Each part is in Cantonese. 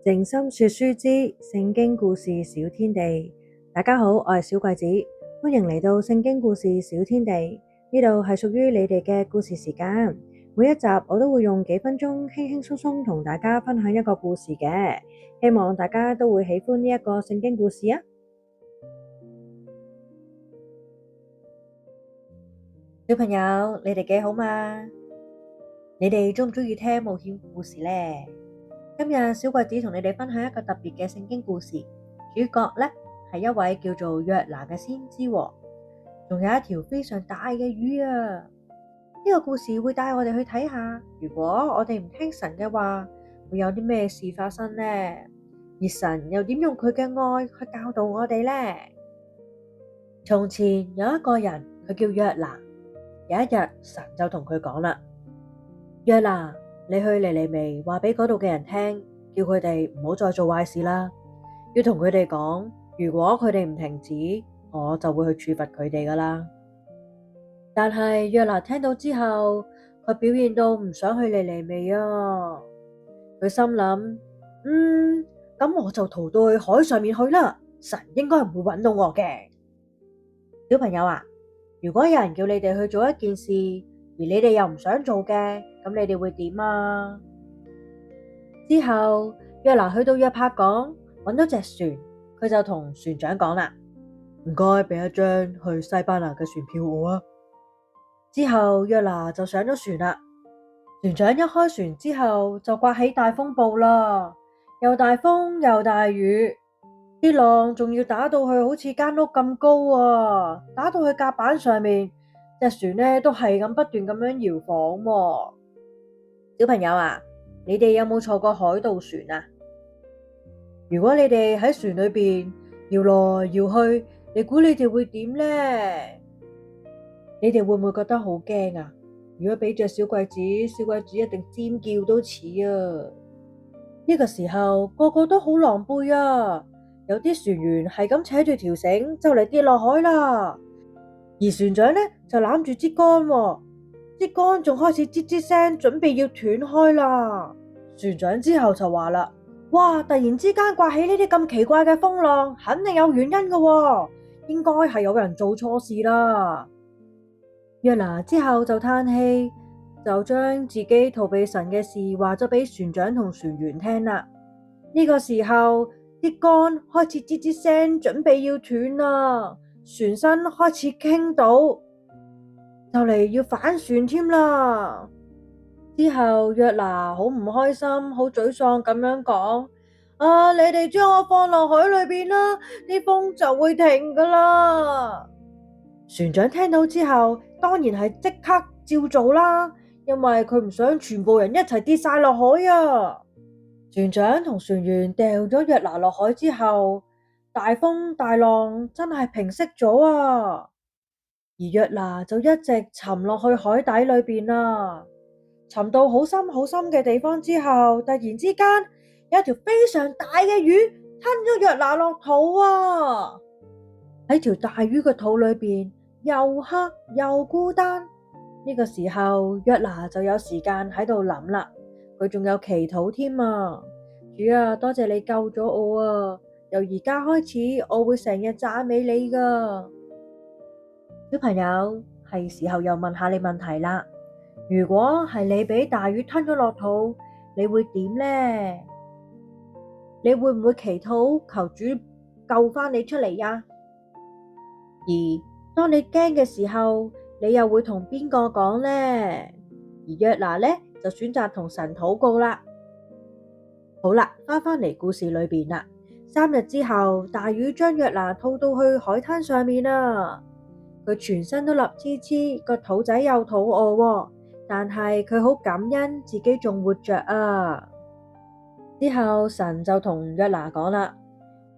靜心說書之聖經故事小天地。大家好，我係小桂子，歡迎嚟到聖經故事小天地。呢度係屬於你哋嘅故事時間，每一集我都會用幾分鐘輕輕鬆鬆同大家分享一個故事嘅，希望大家都會喜歡呢一個聖經故事啊！小朋友，你哋幾好嘛？你哋鍾唔鍾意聽冒險故事呢？今日小桂子同你哋分享一個特別嘅聖經故事，主角呢係一位叫做約拿嘅先知，仲有一條非常大嘅魚啊！呢個故事會帶我哋去睇下，如果我哋唔聽神嘅話，會有啲咩事發生呢？而神又點用佢嘅愛去教導我哋呢？從前有一個人，佢叫約拿。有一日，神就同佢講啦：約拿，你去尼尼微話俾嗰度嘅人聽，叫佢哋唔好再做壞事啦。要同佢哋講，如果佢哋唔停止，我就會去處罰佢哋噶啦。但係約拿聽到之後，佢表現到唔想去尼尼微啊。佢心諗，咁我就逃到去海上面去啦。神應該唔會揾到我嘅。小朋友啊，如果有人叫你哋去做一件事，而你哋又唔想做嘅，咁你哋會點啊？之後約拿去到約帕港，揾到隻船，佢就同船長講啦：唔該，俾一張去西班牙嘅船票我啊。之後約拿就上咗船啦。船長一開船之後，就颳起大風暴啦，又大風又大雨，啲浪仲要打到去好似間屋咁高啊，打到去甲板上面，隻船呢都係咁不斷咁樣搖晃喎。小朋友啊，你哋有冇坐過海盜船啊？如果你哋喺船裏邊搖來搖去，你估你哋會點呢？你哋會唔會覺得好驚啊？如果俾隻小桂子，小桂子一定尖叫都似啊！呢個時候個個都好狼狽啊！有啲船員係咁扯住條繩就嚟跌落海啦，而船長呢就攬住支竿喎，支竿仲開始吱吱聲，準備要斷開啦。船長之後就話啦：哇！突然之間颳起呢啲咁奇怪嘅風浪，肯定有原因㗎喎，應該係有人做錯事啦。約拿之後就嘆氣，就將自己逃避神嘅事話咗俾船長同船員聽啦。呢個時候，啲竿開始吱吱聲，準備要斷啦，船身開始傾倒，就嚟要反船添啦。之後約拿好唔開心，好沮喪咁樣講：你哋將我放落海裏邊啦，啲風就會停噶啦。船長聽到之後，當然係即刻照做啦，因為佢唔想全部人一齊跌晒落海啊。船長同船員掉咗約拿落海之後，大風大浪真係平息咗啊，而約拿就一直沉落去海底裏邊啦。沉到好深好深嘅地方之後，突然之間有一條非常大嘅魚吞咗約拿落肚啊！喺條大魚嘅肚裏邊，又黑又孤單。呢個時候，約拿就有時間喺度諗啦，佢仲有祈禱添啊！主啊，多謝你救咗我啊！由而家開始，我會成日讚美你噶。小朋友，係時候又問下你問題啦。如果係你俾大魚吞咗落肚，你會點呢？你會唔會祈禱求主救返你出嚟呀？而當你驚嘅時候，你又會同邊個講呢？而約拿呢，就選擇同神禱告啦。好啦，返嚟故事裏邊啦。3日之後，大魚將約拿吐到去海灘上面啦。佢全身都立黐黐，個肚仔又肚餓喎，但係佢好感恩自己仲活着啊。之後神就同約拿講啦：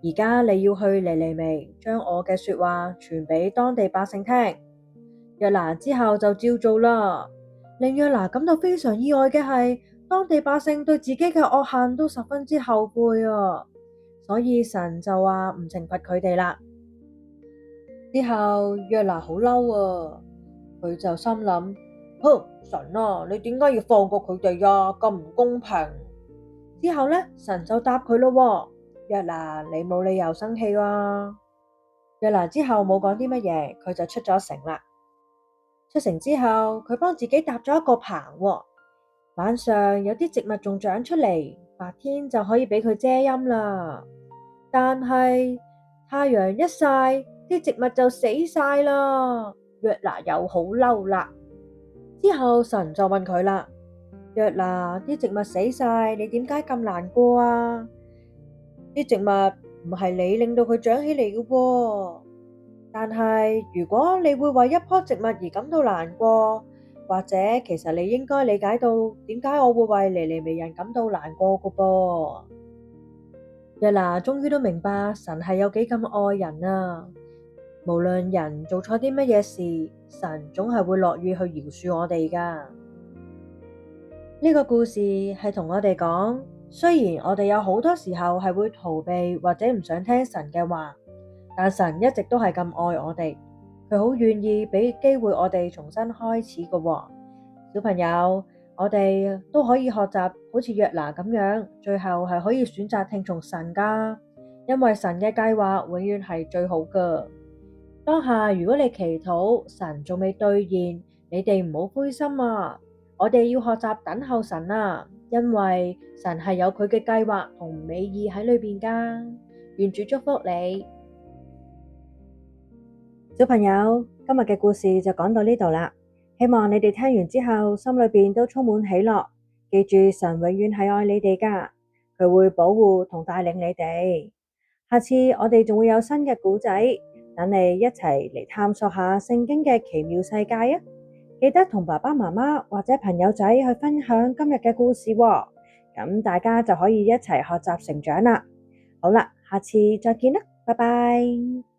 而家你要去尼尼微，將我嘅說話傳俾當地百姓聽。約拿之後就照做啦。令約拿感到非常意外嘅係，當地百姓對自己嘅惡行都十分之後悔啊，所以神就話唔懲罰佢哋啦。之後約拿好嬲啊，佢就心諗：神啊，你點解要放過佢哋啊？咁唔公平！之後呢，神就答佢咯，約拿，你冇理由生氣啊。約拿之後冇講啲乜嘢，佢就出咗城啦。出城之後，佢幫自己搭咗一個棚，晚上有啲植物仲長出嚟，白天就可以俾佢遮陰啦。但係太陽一曬，啲植物就死晒啦。約拿又好嬲啦。之後神就問佢啦：約拿，啲植物死晒，你點解咁難過啊？啲植物唔係你令到佢長起嚟嘅喎。但係如果你會為一棵植物而感到難過，或者其實你應該理解到點解我會為尼尼微人感到難過嘅噃。約拿終於都明白神係有幾咁愛人啊！無論人做錯啲乜嘢事，神總係會樂意去饒恕我哋噶。呢個故事係同我哋講，雖然我哋有好多時候係會逃避或者唔想聽神嘅話，但神一直都係咁愛我哋，佢好願意俾機會我哋重新開始㗎喎。小朋友，我哋都可以學習好似約拿咁樣，最後係可以選擇聽從神噶，因為神嘅計劃永遠係最好噶。當下如果你祈禱神仲未兌現，你哋唔好灰心啊！我哋要學習等候神啊，因為神係有佢嘅計劃同美意喺裏邊噶。願主祝福你。小朋友，今日嘅故事就講到呢度啦。希望你哋聽完之後，心裏邊都充滿喜樂。記住，神永遠係愛你哋噶，佢會保護同帶領你哋。下次我哋仲會有新嘅故仔，等你一齊嚟探索下聖經嘅奇妙世界啊！記得同爸爸媽媽或者朋友仔去分享今日嘅故事喎，咁大家就可以一齊學習成長啦。好啦，下次再見啦，拜拜。